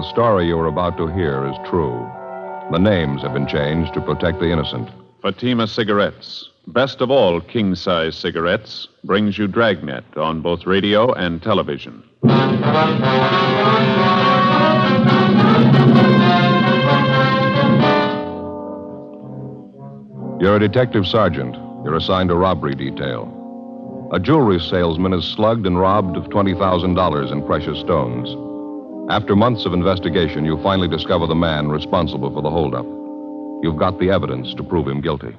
the story you are about to hear is true. The names have been changed to protect the innocent. Fatima Cigarettes, best of all king-size cigarettes, brings you Dragnet on both radio and television. You're a detective sergeant. You're assigned to robbery detail. A jewelry salesman is slugged and robbed of $20,000 in precious stones. After months of investigation, you finally discover the man responsible for the holdup. You've got the evidence to prove him guilty.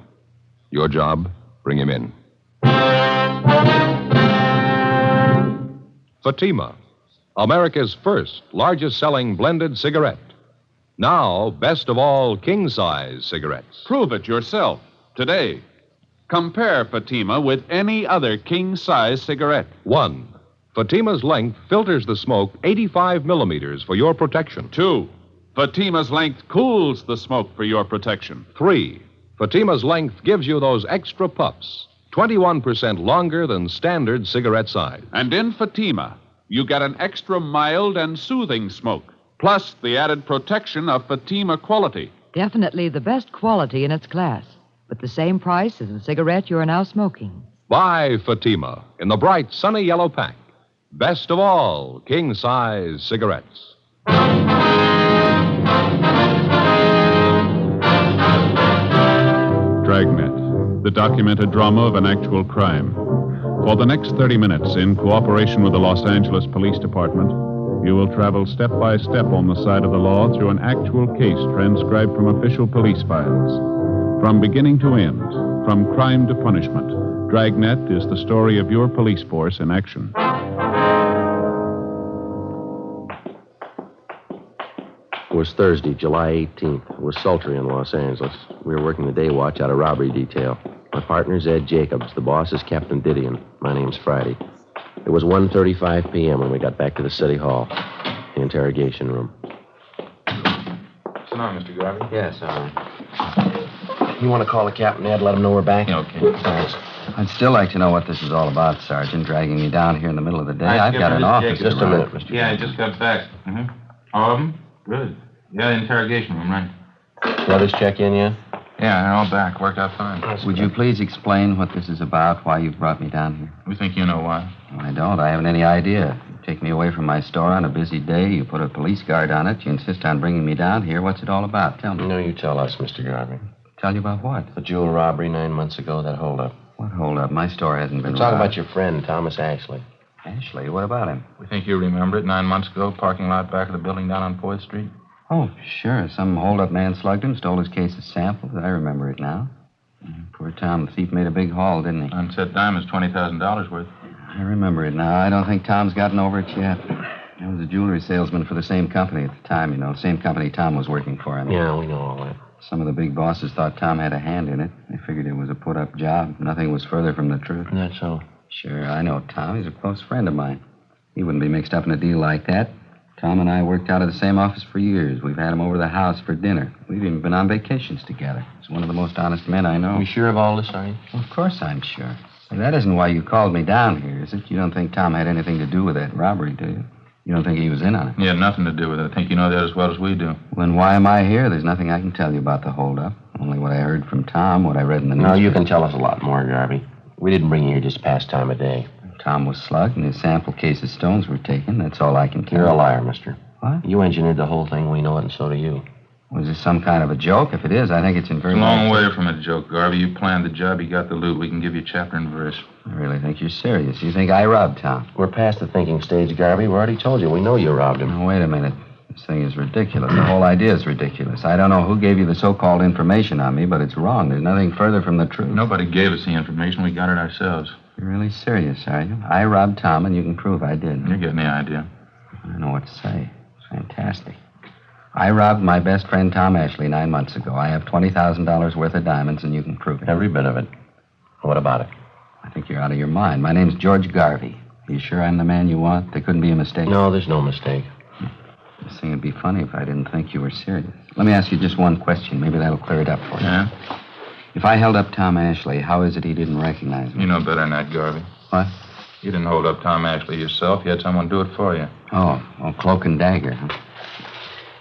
Your job, bring him in. Fatima, America's first largest-selling blended cigarette. Now, best of all king-size cigarettes. Prove it yourself today. Compare Fatima with any other king-size cigarette. 1. Fatima's length filters the smoke 85 millimeters for your protection. 2. Fatima's length cools the smoke for your protection. 3. Fatima's length gives you those extra puffs, 21% longer than standard cigarette size. And in Fatima, you get an extra mild and soothing smoke, plus the added protection of Fatima quality. Definitely the best quality in its class, but the same price as the cigarette you are now smoking. Buy Fatima in the bright, sunny yellow pack. Best of all king-size cigarettes. Dragnet, the documented drama of an actual crime. For the next 30 minutes, in cooperation with the Los Angeles Police Department, you will travel step by step on the side of the law through an actual case transcribed from official police files. From beginning to end, from crime to punishment, Dragnet is the story of your police force in action. It was Thursday, July 18th. It was sultry in Los Angeles. We were working the day watch out of robbery detail. My partner's Ed Jacobs. The boss is Captain Didion. My name's Friday. It was 1:35 p.m. when we got back to the city hall, the interrogation room. Sit down, Mr. Garvey. Yes, You want to call the captain, Ed? Let him know we're back? Yeah, okay. Thanks. I'd still like to know what this is all about, Sergeant, dragging me down here in the middle of the day. I've got an office. Just a minute, Mr. Yeah, I just got back. Mm-hmm. All of them? Good. Yeah, the interrogation room, right. The others check in yet? Yeah, they're all back. Worked out fine. Would you please explain what this is about, why you've brought me down here? We think you know why. Well, I don't. I haven't any idea. You take me away from my store on a busy day. You put a police guard on it. You insist on bringing me down here. What's it all about? Tell me. No, you tell us, Mr. Garvey. Tell you about what? The jewel robbery 9 months ago, that holdup. What holdup? My store hasn't been We're talking robbed. about your friend, Thomas Ashley. Ashley, what about him? We think you remember it. 9 months ago, parking lot back of the building down on 4th Street. Oh, sure. Some hold-up man slugged him, stole his case of samples. I remember it now. Poor Tom, the thief made a big haul, didn't he? Unset diamonds, $20,000 worth. I remember it now. I don't think Tom's gotten over it yet. I was a jewelry salesman for the same company at the time, you know. Same company Tom was working for. Yeah, we know all that. Some of the big bosses thought Tom had a hand in it. They figured it was a put-up job. Nothing was further from the truth. That's so. Sure, I know Tom. He's a close friend of mine. He wouldn't be mixed up in a deal like that. Tom and I worked out of the same office for years. We've had him over the house for dinner. We've even been on vacations together. He's one of the most honest men I know. Are you sure of all this, are you? Well, of course I'm sure. Hey, that isn't why you called me down here, is it? You don't think Tom had anything to do with that robbery, do you? You don't think he was in on it? He had nothing to do with it. I think you know that as well as we do. Then why am I here? There's nothing I can tell you about the holdup. Only what I heard from Tom, what I read in the news. No, you can tell us a lot more, Garvey. We didn't bring you here just past time of day. Tom was slugged and his sample case of stones were taken. That's all I can tell you. You're a liar, mister. What? You engineered the whole thing. We know it, and so do you. Was this some kind of a joke? If it is, I think it's in very... It's a long way from a joke, Garvey. You planned the job. You got the loot. We can give you chapter and verse. I really think you're serious. You think I robbed Tom? We're past the thinking stage, Garvey. We already told you. We know you robbed him. Now, wait a minute. This thing is ridiculous. The whole idea is ridiculous. I don't know who gave you the so-called information on me, but it's wrong. There's nothing further from the truth. Nobody gave us the information. We got it ourselves. You're really serious, are you? I robbed Tom, and you can prove I did. You're getting the idea. I don't know what to say. It's fantastic. I robbed my best friend Tom Ashley 9 months ago. I have $20,000 worth of diamonds, and you can prove it. Every bit of it. What about it? I think you're out of your mind. My name's George Garvey. Are you sure I'm the man you want? There couldn't be a mistake. No, there's no mistake. This thing would be funny if I didn't think you were serious. Let me ask you just one question. Maybe that'll clear it up for you. Yeah? If I held up Tom Ashley, how is it he didn't recognize me? You know better than that, Garvey. What? You didn't hold up Tom Ashley yourself. You had someone do it for you. Oh, cloak and dagger, huh?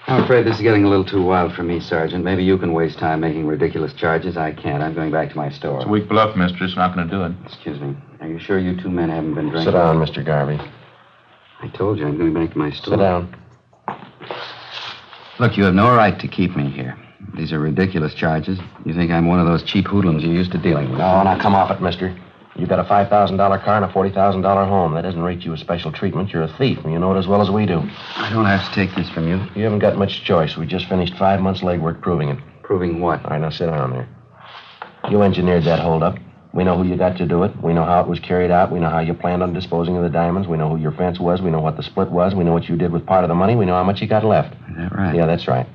I'm afraid this is getting a little too wild for me, Sergeant. Maybe you can waste time making ridiculous charges. I can't. I'm going back to my store. It's a weak bluff, mister. It's not going to do it. Excuse me. Are you sure you two men haven't been drinking? Sit down, Mr. Garvey. I told you I'm going back to my store. Sit down. Look, you have no right to keep me here. These are ridiculous charges. You think I'm one of those cheap hoodlums you're used to dealing with. No, now come off it, mister. You got a $5,000 car and a $40,000 home. That doesn't rate you as special treatment. You're a thief, and you know it as well as we do. I don't have to take this from you. You haven't got much choice. We just finished 5 months' legwork proving it. Proving what? All right, now sit down there. You engineered that holdup. We know who you got to do it. We know how it was carried out. We know how you planned on disposing of the diamonds. We know who your fence was. We know what the split was. We know what you did with part of the money. We know how much you got left. Is that right? Yeah, that's right.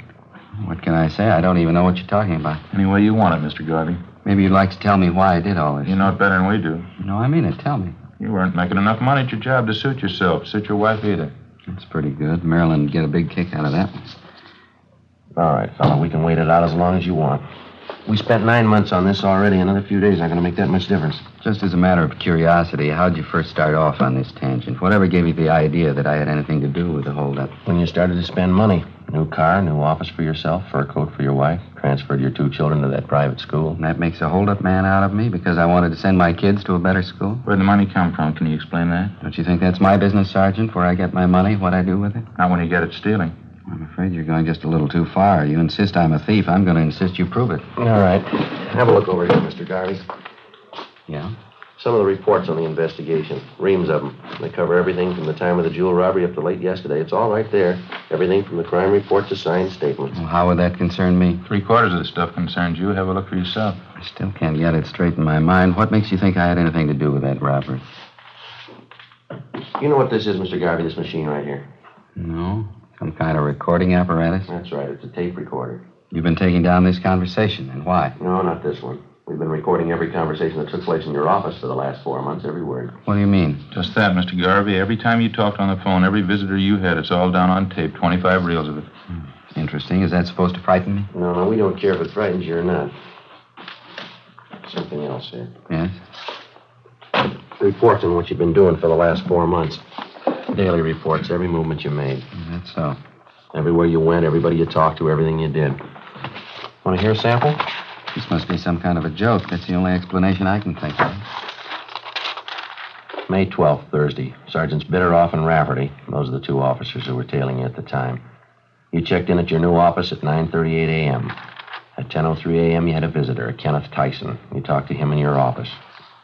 What can I say? I don't even know what you're talking about. Any way you want it, Mr. Garvey. Maybe you'd like to tell me why I did all this. You know it better than we do. No, I mean it. Tell me. You weren't making enough money at your job to suit yourself, suit your wife either. That's pretty good. Marilyn would get a big kick out of that one. All right, fella, we can wait it out as long as you want. We spent 9 months on this already. Another few days aren't going to make that much difference. Just as a matter of curiosity, how'd you first start off on this tangent? Whatever gave you the idea that I had anything to do with the holdup? When you started to spend money. New car, new office for yourself, fur coat for your wife, transferred your 2 children to that private school. And that makes a holdup man out of me because I wanted to send my kids to a better school? Where'd the money come from? Can you explain that? Don't you think that's my business, Sergeant, where I get my money, what I do with it? Not when you get it stealing. I'm afraid you're going just a little too far. You insist I'm a thief. I'm going to insist you prove it. All right. Have a look over here, Mr. Garvey. Yeah? Some of the reports on the investigation. Reams of them. They cover everything from the time of the jewel robbery up to late yesterday. It's all right there. Everything from the crime report to signed statements. Well, how would that concern me? 3/4 of the stuff concerns you. Have a look for yourself. I still can't get it straight in my mind. What makes you think I had anything to do with that robbery? You know what this is, Mr. Garvey, this machine right here? No? Some kind of recording apparatus? That's right. It's a tape recorder. You've been taking down this conversation, and why? No, not this one. We've been recording every conversation that took place in your office for the last 4 months, every word. What do you mean? Just that, Mr. Garvey. Every time you talked on the phone, every visitor you had, it's all down on tape. 25 reels of it. Interesting. Is that supposed to frighten me? No, we don't care if it frightens you or not. Something else here. Yes? Reports on what you've been doing for the last 4 months. Daily reports, every movement you made. That's so. Everywhere you went, everybody you talked to, everything you did. Want to hear a sample? This must be some kind of a joke. That's the only explanation I can think of. May 12th, Thursday. Sergeants Bitteroff and Rafferty. Those are the 2 officers who were tailing you at the time. You checked in at your new office at 9:38 a.m. At 10:03 a.m., you had a visitor, Kenneth Tyson. You talked to him in your office.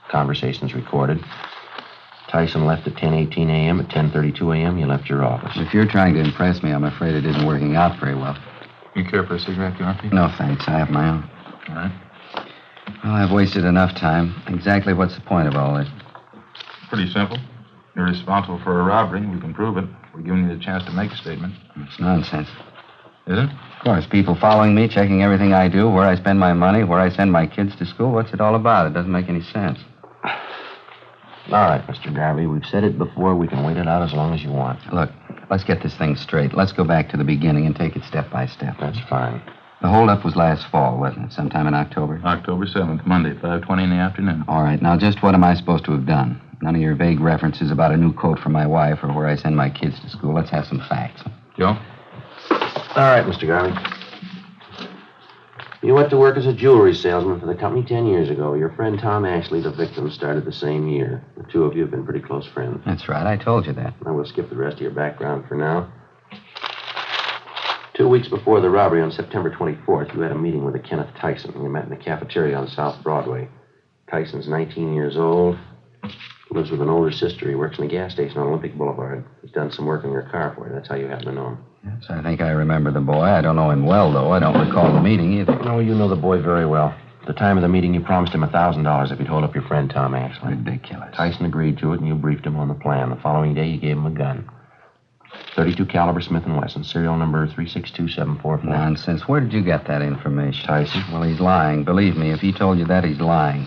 Conversations recorded. Tyson left at 10:18 a.m. At 10:32 a.m., you left your office. If you're trying to impress me, I'm afraid it isn't working out very well. You care for a cigarette, Garvey? No, thanks. I have my own. All right. Well, I've wasted enough time. Exactly what's the point of all this? Pretty simple. You're responsible for a robbery. We can prove it. We're giving you the chance to make a statement. It's nonsense. Is it? Of course, people following me, checking everything I do, where I spend my money, where I send my kids to school. What's it all about? It doesn't make any sense. All right, Mr. Garvey, we've said it before. We can wait it out as long as you want. Look, let's get this thing straight. Let's go back to the beginning and take it step by step. That's fine. The holdup was last fall, wasn't it? Sometime in October? October 7th, Monday, 5:20 in the afternoon. All right, now just what am I supposed to have done? None of your vague references about a new coat for my wife or where I send my kids to school. Let's have some facts. Joe? All right, Mr. Garvey. You went to work as a jewelry salesman for the company 10 years ago. Your friend Tom Ashley, the victim, started the same year. The 2 of you have been pretty close friends. That's right, I told you that. I will skip the rest of your background for now. 2 weeks before the robbery on September 24th, you had a meeting with a Kenneth Tyson. You met in the cafeteria on South Broadway. Tyson's 19 years old. Lives with an older sister. He works in a gas station on Olympic Boulevard. He's done some work on your car for you. That's how you happen to know him. Yes, I think I remember the boy. I don't know him well, though. I don't recall the meeting either. No, you know the boy very well. At the time of the meeting, you promised him $1,000 if he'd hold up your friend Tom Ashley. Ridiculous. Tyson agreed to it, and you briefed him on the plan. The following day, you gave him a gun. .32 caliber Smith & Wesson, serial number 362744. Nonsense. Where did you get that information? Tyson. Well, he's lying. Believe me, if he told you that, he's lying.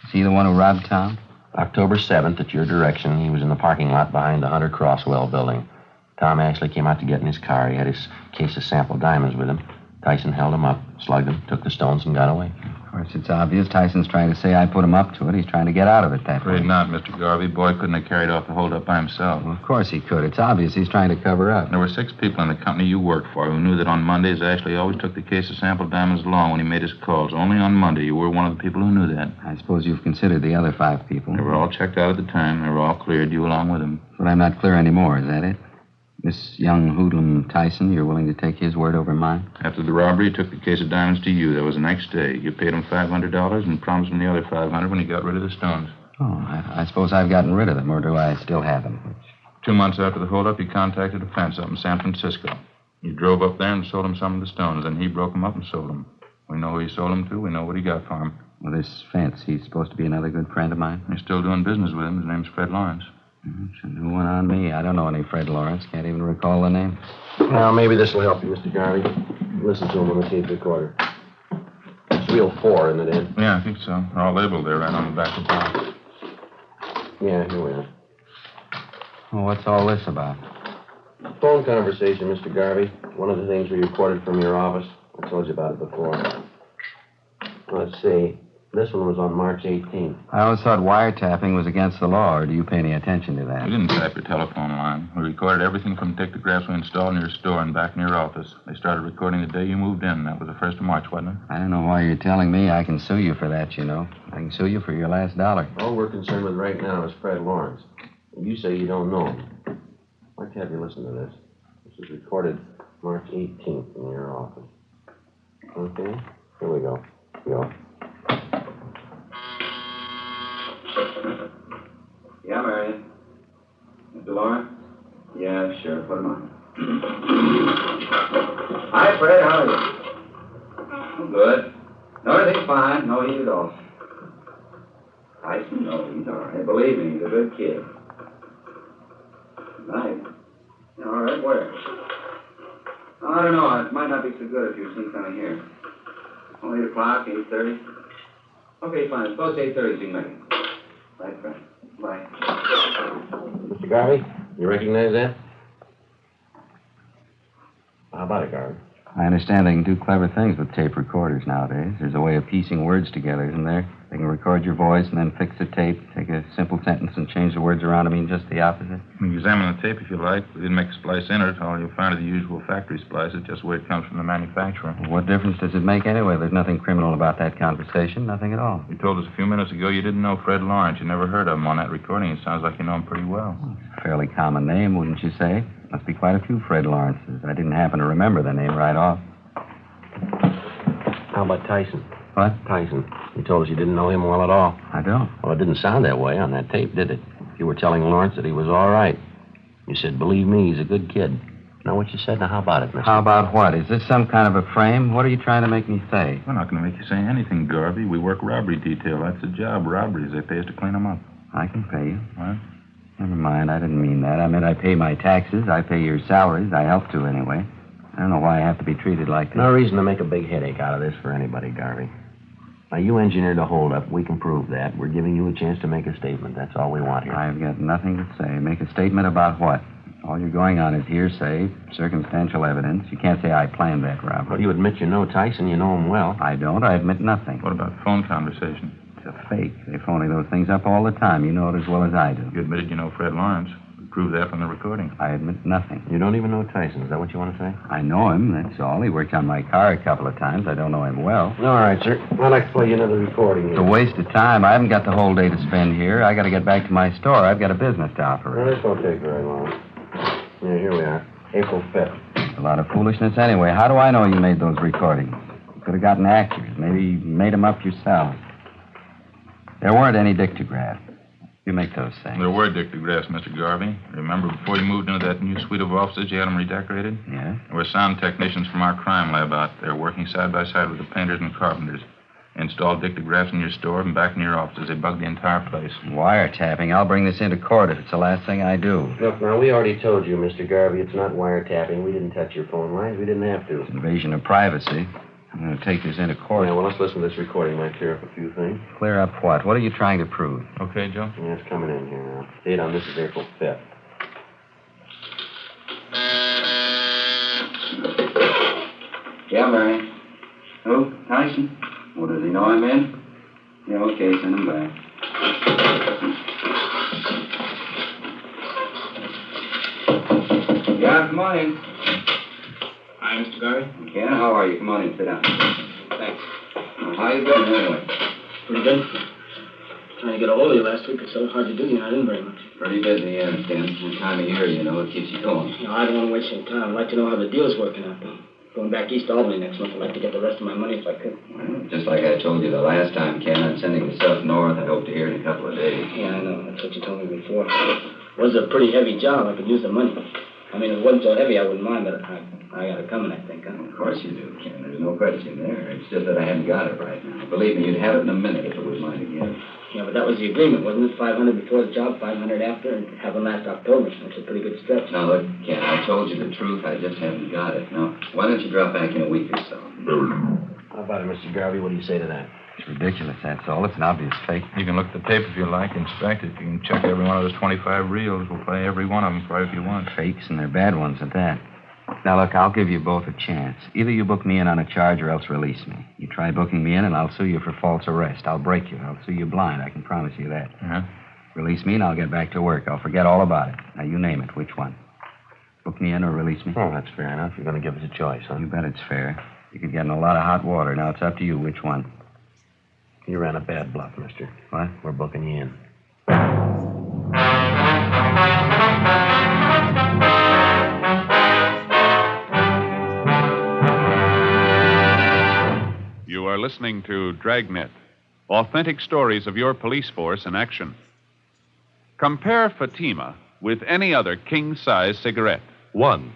Is he the one who robbed Tom? October 7th, at your direction, he was in the parking lot behind the Hunter Crosswell building. Tom Ashley came out to get in his car. He had his case of sample diamonds with him. Tyson held him up, slugged him, took the stones, and got away. Of course, it's obvious. Tyson's trying to say I put him up to it. He's trying to get out of it that way. Afraid not, Mr. Garvey. Boy couldn't have carried off the holdup by himself. Well, of course he could. It's obvious he's trying to cover up. There were 6 people in the company you worked for who knew that on Mondays Ashley always took the case of sample diamonds along when he made his calls. Only on Monday you were one of the people who knew that. I suppose you've considered the other 5 people. They were all checked out at the time. They were all cleared, you along with them. But I'm not clear anymore, is that it? This young hoodlum Tyson, you're willing to take his word over mine? After the robbery, he took the case of diamonds to you. That was the next day. You paid him $500 and promised him the other $500 when he got rid of the stones. Oh, I suppose I've gotten rid of them, or do I still have them? 2 months after the holdup, he contacted a fence up in San Francisco. He drove up there and sold him some of the stones, and he broke them up and sold them. We know who he sold them to. We know what he got for them. Well, this fence, he's supposed to be another good friend of mine? We're still doing business with him. His name's Fred Lawrence. It's a new one on me. I don't know any Fred Lawrence. Can't even recall the name. Well, maybe this will help you, Mr. Garvey. Listen to him on the tape recorder. It's reel 4, isn't it, Ed? Yeah, I think so. They're all labeled there right on the back of the box. Yeah, here we are. Well, what's all this about? Phone conversation, Mr. Garvey. One of the things we recorded from your office. I told you about it before. Let's see. This one was on March 18th. I always thought wiretapping was against the law, or do you pay any attention to that? We didn't tap your telephone line. We recorded everything from dictographs we installed in your store and back in your office. They started recording the day you moved in. That was the 1st of March, wasn't it? I don't know why you're telling me. I can sue you for that, you know. I can sue you for your last dollar. All we're concerned with right now is Fred Lawrence. You say you don't know him. I'd like to have you listen to this. This was recorded March 18th in your office. Okay? Here we go. Go. Yeah, Marion. Mr. Lawrence? Yeah, sure. Put him on. Hi, Fred. How are you? I'm good. No, everything's fine. No heat at all. Tyson? No, he's all right. Believe me, he's a good kid. Nice. All right, where? I don't know. It might not be so good if you're seen kind of here. Only 8 o'clock, 8:30. Okay, fine. Suppose 8:30 so you can make it. Right, Fred. Bye. Mr. Garvey, you recognize that? How about it, Garvey? I understand they can do clever things with tape recorders nowadays. There's a way of piecing words together, isn't there? They can record your voice and then fix the tape, take a simple sentence and change the words around to mean just the opposite. You can examine the tape if you like. We didn't make a splice in it. All you'll find are the usual factory splices, just the way it comes from the manufacturer. Well, what difference does it make anyway? There's nothing criminal about that conversation, nothing at all. You told us a few minutes ago you didn't know Fred Lawrence. You never heard of him on that recording. It sounds like you know him pretty well. It's a fairly common name, wouldn't you say? Must be quite a few Fred Lawrences. I didn't happen to remember the name right off. How about Tyson? What? Tyson. You told us you didn't know him well at all. I don't. Well, it didn't sound that way on that tape, did it? You were telling Lawrence that he was all right. You said, believe me, he's a good kid. Now, what you said, now how about it, mister? How about what? Is this some kind of a frame? What are you trying to make me say? We're not going to make you say anything, Garvey. We work robbery detail. That's the job, robberies. They pay us to clean them up. I can pay you. What? Never mind, I didn't mean that. I meant I pay my taxes, I pay your salaries. I help to, anyway. I don't know why I have to be treated like this. No reason to make a big headache out of this for anybody, Garvey. Now, you engineered a holdup. We can prove that. We're giving you a chance to make a statement. That's all we want here. I've got nothing to say. Make a statement about what? All you're going on is hearsay, circumstantial evidence. You can't say I planned that robbery. Well, you admit you know Tyson. You know him well. I don't. I admit nothing. What about phone conversation? It's a fake. They're phoning those things up all the time. You know it as well as I do. You admitted you know Fred Lawrence. We proved that from the recording. I admit nothing. You don't even know Tyson. Is that what you want to say? I know him, that's all. He worked on my car a couple of times. I don't know him well. All right, sir. I'd like to play you another recording. It's a waste of time. I haven't got the whole day to spend here. I got to get back to my store. I've got a business to Well, operate. this won't take very long. Yeah, here we are. April 5th. It's a lot of foolishness anyway. How do I know you made those recordings? You could have gotten actors. Maybe you made them up yourself. There weren't any dictographs. You make those things. There were dictographs, Mr. Garvey. Remember, before you moved into that new suite of offices, you had them redecorated? Yeah? There were sound technicians from our crime lab out there working side by side with the painters and carpenters. They installed dictographs in your store and back in your offices. They bugged the entire place. Wiretapping. I'll bring this into court if it's the last thing I do. Look, now, we already told you, Mr. Garvey, it's not wiretapping. We didn't touch your phone lines. We didn't have to. It's invasion of privacy. I'm going to take this into court. Yeah, well, let's listen to this recording. Might clear up a few things. Clear up what? What are you trying to prove? Okay, Joe? Yeah, it's coming in here now. Date on this is April 5th. Yeah, Marion. Who? Tyson? Well, does he know I'm in? Yeah, okay, send him back. Yeah, come on in. Hi, Mr. Garvey. Ken, how are you? Come on in, sit down. Thanks. Well, how you been anyway? Pretty good. Trying to get a hold of you last week. It's so hard to do. You're not in very much. Pretty busy, yeah, Ken. This time of year, you know, it keeps you going. No, I don't want to waste any time. I'd like to know how the deal's working out, though. Going back east to Albany next month. I'd like to get the rest of my money if I could. Well, just like I told you the last time, Ken, I'm sending the stuff north. I hope to hear in a couple of days. Yeah, I know. That's what you told me before. It was a pretty heavy job. I could use the money. I mean, if it wasn't so heavy, I wouldn't mind, but I got it coming, I think. Huh? Of course you do, Ken. There's no question there. It's just that I haven't got it right now. Believe me, you'd have it in a minute if it was mine again. Yeah, but that was the agreement, wasn't it? 500 before the job, 500 after, and have them last October. That's a pretty good stretch. Now, look, Ken, I told you the truth. I just haven't got it. Now, why don't you drop back in a week or so? How about it, Mr. Garvey? What do you say to that? It's ridiculous, that's all. It's an obvious fake. You can look at the tape if you like, inspect it. You can check every one of those 25 reels. We'll play every one of them for you if you want. Fakes, and they're bad ones at that. Now, look, I'll give you both a chance. Either you book me in on a charge or else release me. You try booking me in, and I'll sue you for false arrest. I'll break you. I'll sue you blind. I can promise you that. Yeah? Release me, and I'll get back to work. I'll forget all about it. Now, you name it. Which one? Book me in or release me? Oh, that's fair enough. You're going to give us a choice, huh? You bet it's fair. You could get in a lot of hot water. Now, it's up to you. Which one? You ran a bad bluff, mister. What? We're booking you in. You are listening to Dragnet, authentic stories of your police force in action. Compare Fatima with any other king-size cigarette. 1.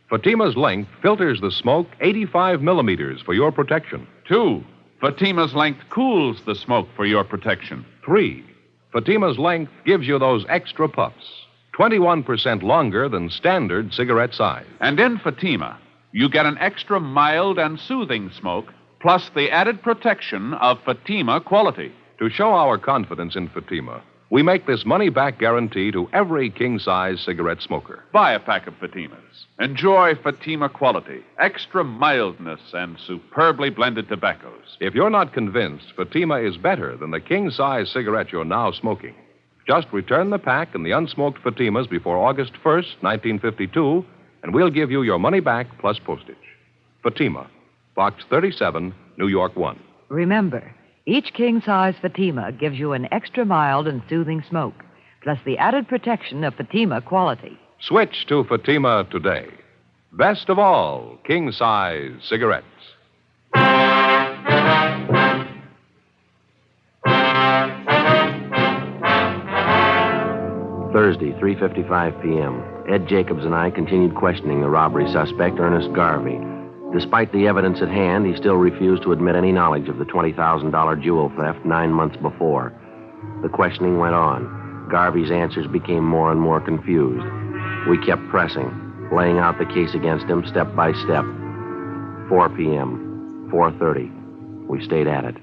Fatima's length filters the smoke 85 millimeters for your protection. 2. Fatima's length cools the smoke for your protection. 3. Fatima's length gives you those extra puffs, 21% longer than standard cigarette size. And in Fatima, you get an extra mild and soothing smoke, plus the added protection of Fatima quality. To show our confidence in Fatima, we make this money-back guarantee to every king-size cigarette smoker. Buy a pack of Fatimas. Enjoy Fatima quality, extra mildness, and superbly blended tobaccos. If you're not convinced Fatima is better than the king-size cigarette you're now smoking, just return the pack and the unsmoked Fatimas before August 1st, 1952, and we'll give you your money back plus postage. Fatima, Box 37, New York 1. Remember, each king-size Fatima gives you an extra mild and soothing smoke, plus the added protection of Fatima quality. Switch to Fatima today. Best of all, king-size cigarettes. Thursday, 3:55 p.m. Ed Jacobs and I continued questioning the robbery suspect, Ernest Garvey. Despite the evidence at hand, he still refused to admit any knowledge of the $20,000 jewel theft 9 months before. The questioning went on. Garvey's answers became more and more confused. We kept pressing, laying out the case against him step by step. 4 p.m., 4:30. We stayed at it.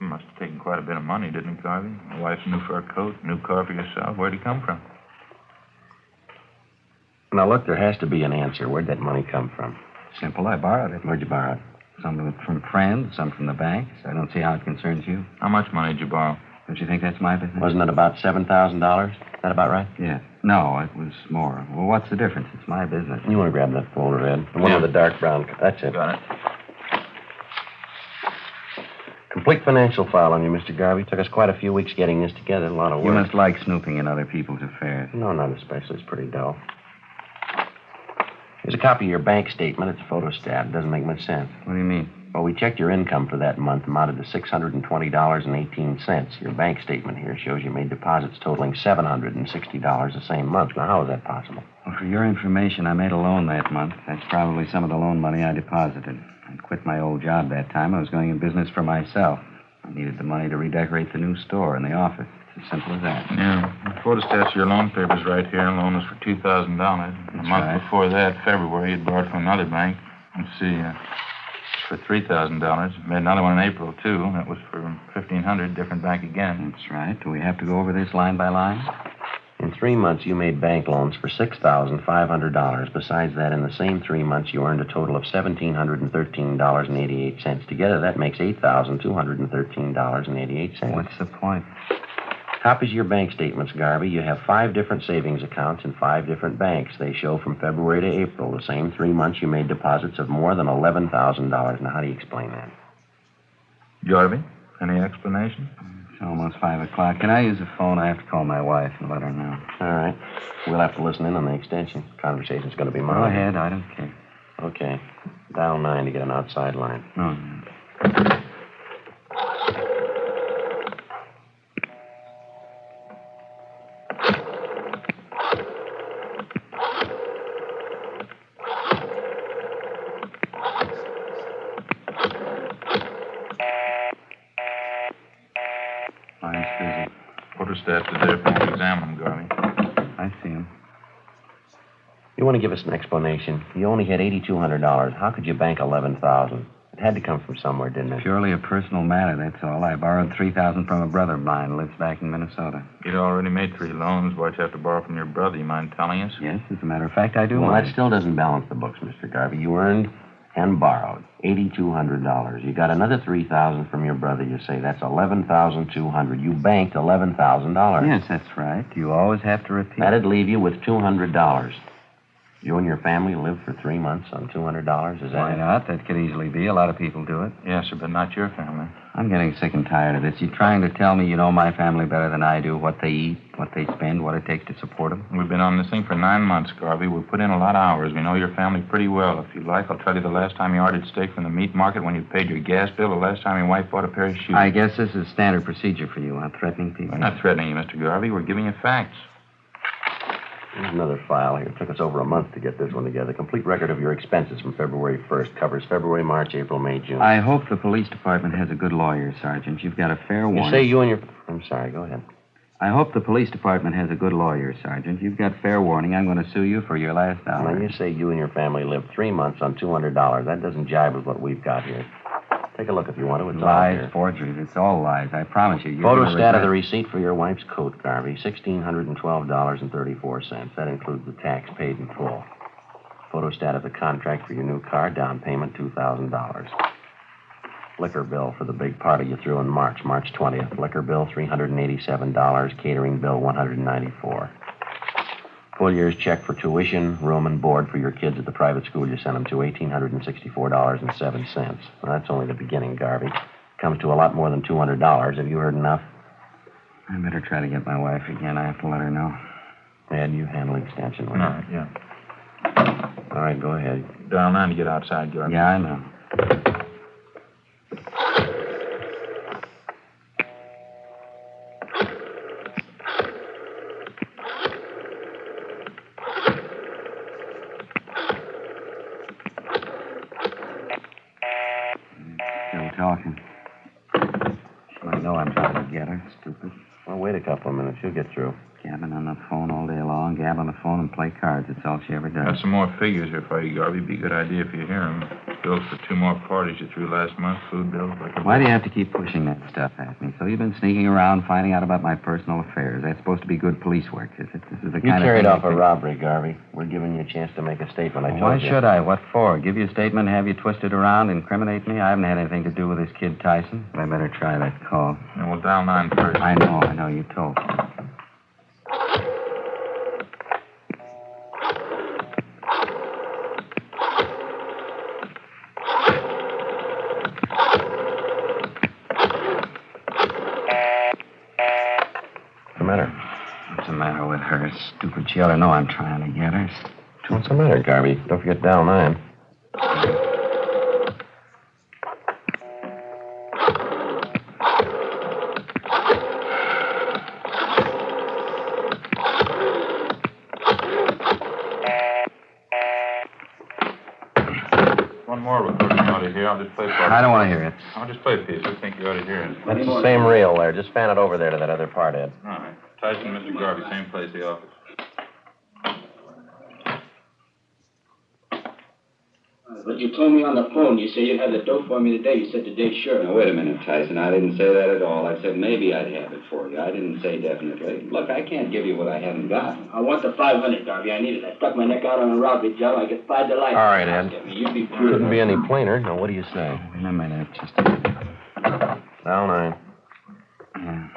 You must have taken quite a bit of money, didn't it, Garvey? A wife's new fur coat, new car for yourself. Where'd he come from? Now, look, there has to be an answer. Where'd that money come from? Simple. I borrowed it. Where'd you borrow it? Some of it from friends, some from the banks. I don't see how it concerns you. How much money did you borrow? Don't you think that's my business? Wasn't it about $7,000? Is that about right? Yeah. No, it was more. Well, what's the difference? It's my business. You want to grab that folder, Ed? The one Yeah. with the dark brown. That's it. Got it. Complete financial file on you, Mr. Garvey. Took us quite a few wews getting this together. A lot of work. You must like snooping in other people's affairs. No, not especially. It's pretty dull. Here's a copy of your bank statement. It's photostat. It doesn't make much sense. What do you mean? Well, we checked your income for that month, amounted to $620.18. Your bank statement here shows you made deposits totaling $760 the same month. Now, how is that possible? Well, for your information, I made a loan that month. That's probably some of the loan money I deposited. I quit my old job that time. I was going in business for myself. I needed the money to redecorate the new store and the office. It's as simple as that. Yeah. The photostats of your loan papers right here. Loan was for $2,000. A month right. before that, February, you'd borrowed from another bank. Let's see, for $3,000. Made another one in April, too. That was for $1,500, different bank again. That's right. Do we have to go over this line by line? In 3 months, you made bank loans for $6,500. Besides that, in the same 3 months, you earned a total of $1,713.88. Together, that makes $8,213.88. What's the point? Copies of your bank statements, Garvey. You have 5 different savings accounts in 5 different banks. They show from February to April, the same 3 months, you made deposits of more than $11,000. Now, how do you explain that? Garvey, any explanation? It's almost 5 o'clock. Can I use the phone? I have to call my wife and let her know. All right. We'll have to listen in on the extension. Conversation's going to be mine. Go ahead. I don't care. Okay. Dial 9 to get an outside line. No. Line's busy. Quarterstaff is there for him to examine him, Garvey. I see him. You want to give us an explanation? You only had $8,200. How could you bank $11,000? It had to come from somewhere, didn't it? Purely a personal matter, that's all. I borrowed $3,000 from a brother of mine who lives back in Minnesota. You'd already made 3 loans. Why'd you have to borrow from your brother? You mind telling us? Yes, as a matter of fact, I do. Well, mind. that still doesn't balance the books, Mr. Garvey. You earned and borrowed $8,200. You got another $3,000 from your brother, you say. That's $11,200. You banked $11,000. Yes, that's right. You always have to repeat. That'd leave you with $200. You and your family live for 3 months on $200? Is that Why it? not? That could easily be. A lot of people do it. Yes, sir, but not your family. I'm getting sick and tired of this. You're trying to tell me you know my family better than I do, what they eat, what they spend, what it takes to support them. We've been on this thing for 9 months, Garvey. We've put in a lot of hours. We know your family pretty well. If you like, I'll tell you the last time you ordered steak from the meat market when you paid your gas bill, the last time your wife bought a pair of shoes. I guess this is standard procedure for you, huh? Threatening people. We're not threatening you, Mr. Garvey. We're giving you facts. Here's another file here. It took us over a month to get this one together. Complete record of your expenses from February 1st. Covers February, March, April, May, June. I hope the police department has a good lawyer, Sergeant. You've got a fair warning. You say you and your... I'm sorry, go ahead. I hope the police department has a good lawyer, Sergeant. You've got fair warning. I'm going to sue you for your last Now, dollar. you say you and your family lived 3 months on $200. That doesn't jibe with what we've got here. Take a look if you want to. It's all Lies, here. forgeries. It's all lies. I promise you. You're gonna Photostat of the regret- receipt for your wife's coat, Garvey. $1,612.34. That includes the tax paid in full. Photostat of the contract for your new car. Down payment, $2,000. Liquor bill for the big party you threw in March, March 20th. Liquor bill, $387. Catering bill, $194. Full year's check for tuition, room, and board for your kids at the private school you sent them to, $1,864.07. Well, that's only the beginning, Garvey. Comes to a lot more than $200. Have you heard enough? I better try to get my wife again. I have to let her know. And you handle extension, will All you? right, yeah. All right, go ahead. Dial 9 to get outside, Garvey. Yeah, I know. Still talking. She might know I'm trying to get her. Stupid. Well, wait a couple of minutes. She'll get through. Gabbing on the phone all day long. Gab on the phone and play cards. That's all she ever does. Got some more figures here for you, Garvey. Be a good idea if you hear them. Bills for 2 more parties you threw last month. Food bills, liquor Why do bills. you have to keep pushing that stuff at me? So you've been sneaking around, finding out about my personal affairs. That's supposed to be good police work, is it? This is the You kind carried of off thing a I robbery, Garvey. We're giving you a chance to make a statement. I told Why you. should I? What for? Give you a statement, have you twisted around, incriminate me? I haven't had anything to do with this kid Tyson. I better try that call. And we'll dial 9 first. I know, you told me. What's the matter? What's the matter with her? Stupid. She ought to know I'm trying to get her. What's the matter, Garvey? Don't forget dial 9. One more recording you ought to hear. I'll just play part. I don't want to hear it. I'll just play a piece. I think you ought to hear it. That's the same reel there. Just fan it over there to that other part, Ed. All right. Tyson, Mr. Garvey, same place, the office. But you told me on the phone, you said you'd have the dope for me today. You said today, sure. Now, wait a minute, Tyson. I didn't say that at all. I said maybe I'd have it for you. I didn't say definitely. Look, I can't give you what I haven't got. I want the 500, Garvey. I need it. I stuck my neck out on a robbery job. I get 5 to life. All right, Ed. You'd be Couldn't be any plainer. Now, what do you say? Wait a minute, just a minute. Down 9. Yeah.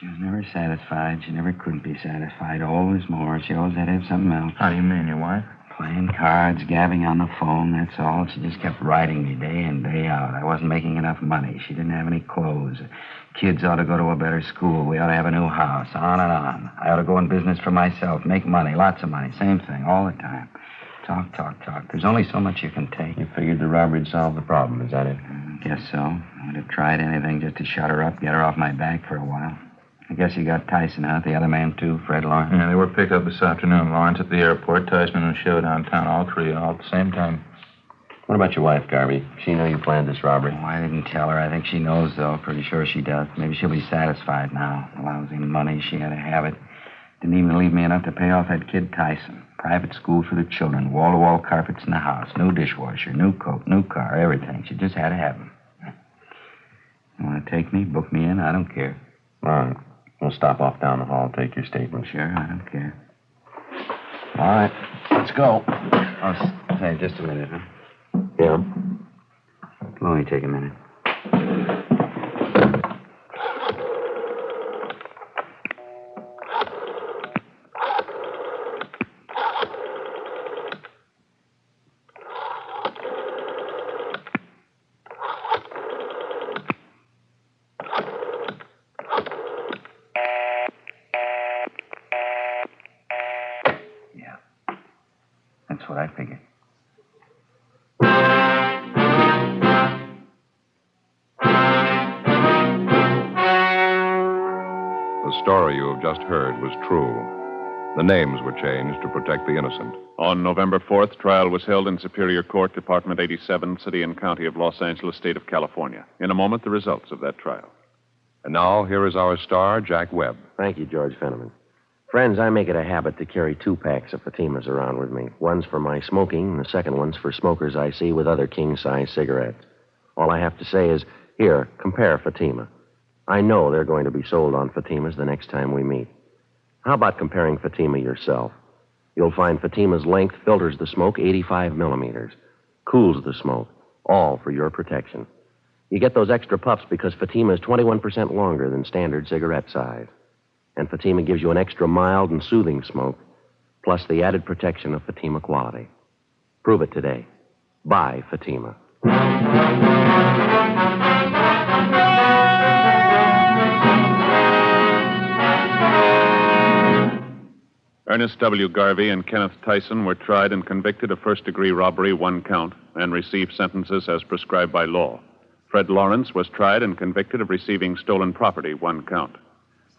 She was never satisfied. She never could be satisfied. Always more. She always had to have something else. How do you mean, your wife? Playing cards, gabbing on the phone, that's all. She just kept writing me day in, day out. I wasn't making enough money. She didn't have any clothes. Kids ought to go to a better school. We ought to have a new house. On and on. I ought to go in business for myself, make money, lots of money. Same thing, all the time. Talk, talk, talk. There's only so much you can take. You figured the robbery'd solve the problem, is that it? Guess so. I'd have tried anything just to shut her up, get her off my back for a while. I guess you got Tyson, huh? The other man, too, Fred Lawrence? Yeah, they were picked up this afternoon. Lawrence at the airport, Tyson and Show downtown, all three, all at the same time. What about your wife, Garvey? She know you planned this robbery. Oh, I didn't tell her. I think she knows, though. Pretty sure she does. Maybe she'll be satisfied now. The lousy money, she had to have it. Didn't even leave me enough to pay off that kid Tyson. Private school for the children. Wall-to-wall carpets in the house. New dishwasher, new coat, new car, everything. She just had to have them. You want to take me, book me in? I don't care. All right. We'll stop off down the hall, take your statement. Sure, I don't care. All right. Let's go. Oh, say, just a minute, huh? Yeah. It'll only take a minute. That's what I figured. The story you have just heard was true. The names were changed to protect the innocent. On November 4th, trial was held in Superior Court, Department 87, City and County of Los Angeles, State of California. In a moment, the results of that trial. And now, here is our star, Jack Webb. Thank you, George Fenneman. Friends, I make it a habit to carry 2 packs of Fatimas around with me. One's for my smoking, and the second one's for smokers I see with other king-size cigarettes. All I have to say is, here, compare Fatima. I know they're going to be sold on Fatimas the next time we meet. How about comparing Fatima yourself? You'll find Fatima's length filters the smoke 85 millimeters, cools the smoke, all for your protection. You get those extra puffs because Fatima is 21% longer than standard cigarette size. And Fatima gives you an extra mild and soothing smoke, plus the added protection of Fatima quality. Prove it today. Buy Fatima. Ernest W. Garvey and Kenneth Tyson were tried and convicted of first-degree robbery, 1 count, and received sentences as prescribed by law. Fred Lawrence was tried and convicted of receiving stolen property, 1 count.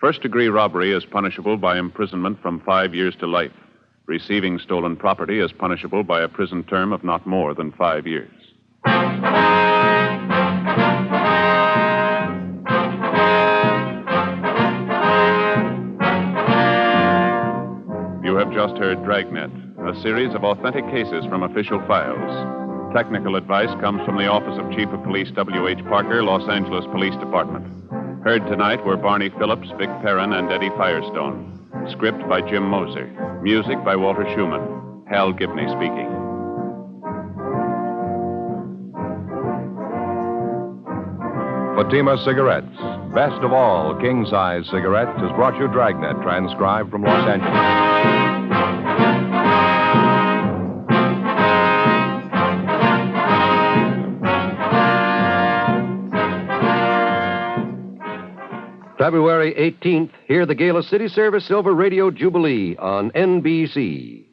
First-degree robbery is punishable by imprisonment from 5 years to life. Receiving stolen property is punishable by a prison term of not more than 5 years. You have just heard Dragnet, a series of authentic cases from official files. Technical advice comes from the Office of Chief of Police W.H. Parker, Los Angeles Police Department. Heard tonight were Barney Phillips, Vic Perrin, and Eddie Firestone. Script by Jim Moser. Music by Walter Schumann. Hal Gibney speaking. Fatima Cigarettes, best of all king-size cigarettes, has brought you Dragnet, transcribed from Los Angeles. February 18th, hear the Gala City Service Silver Radio Jubilee on NBC.